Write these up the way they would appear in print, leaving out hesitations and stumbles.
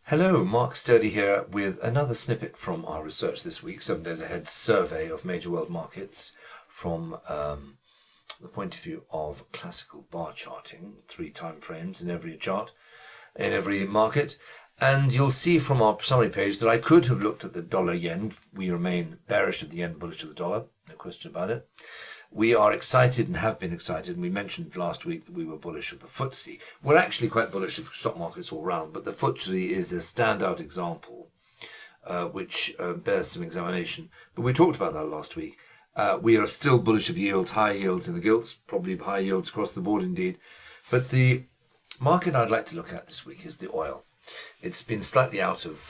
Hello, Mark Sturdy here with another snippet from our research this week, 7 days ahead survey of major world markets from the point of view of classical bar charting, 3 time frames in every chart, in every market. And you'll see from our summary page that I could have looked at the dollar yen. We remain bearish of the yen, bullish of the dollar, no question about it. We are excited and have been excited, and we mentioned last week that we were bullish of the FTSE. We're actually quite bullish of stock markets all round, but the FTSE is a standout example which bears some examination. But we talked about that last week. We are still bullish of yields, high yields in the gilts, probably high yields across the board indeed. But the market I'd like to look at this week is the oil. It's been slightly out of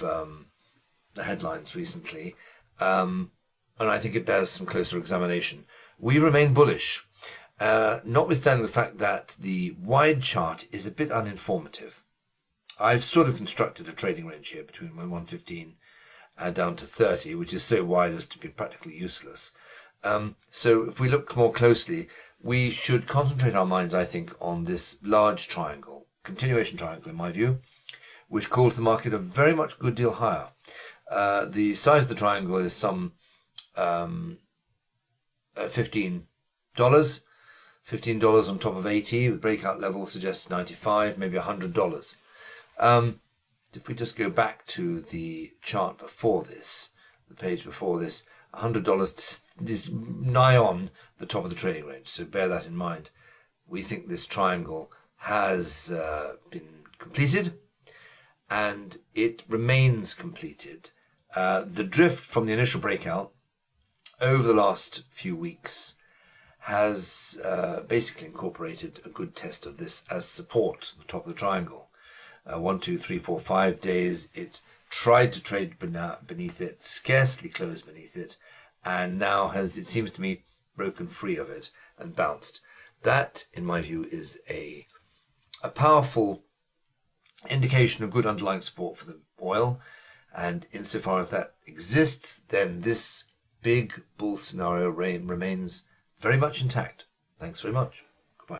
the headlines recently, and I think it bears some closer examination. We remain bullish, notwithstanding the fact that the wide chart is a bit uninformative. I've sort of constructed a trading range here between 115 and down to 30, which is so wide as to be practically useless. So if we look more closely, we should concentrate our minds, I think, on this large triangle, continuation triangle in my view, which calls the market a very much good deal higher. The size of the triangle is some $15. $15 on top of 80. The breakout level suggests 95, maybe $100. If we just go back to the chart before this, the page before this, $100 is nigh on the top of the trading range. So bear that in mind. We think this triangle has been completed, and it remains completed. The drift from the initial breakout over the last few weeks has basically incorporated a good test of this as support at the top of the triangle. 1, 2, 3, 4, 5 days it tried to trade beneath it, scarcely closed beneath it, and now has, it seems to me, broken free of it and bounced. That, in my view, is a powerful indication of good underlying support for the oil, and insofar as that exists, then this big bull scenario remains very much intact. Thanks very much.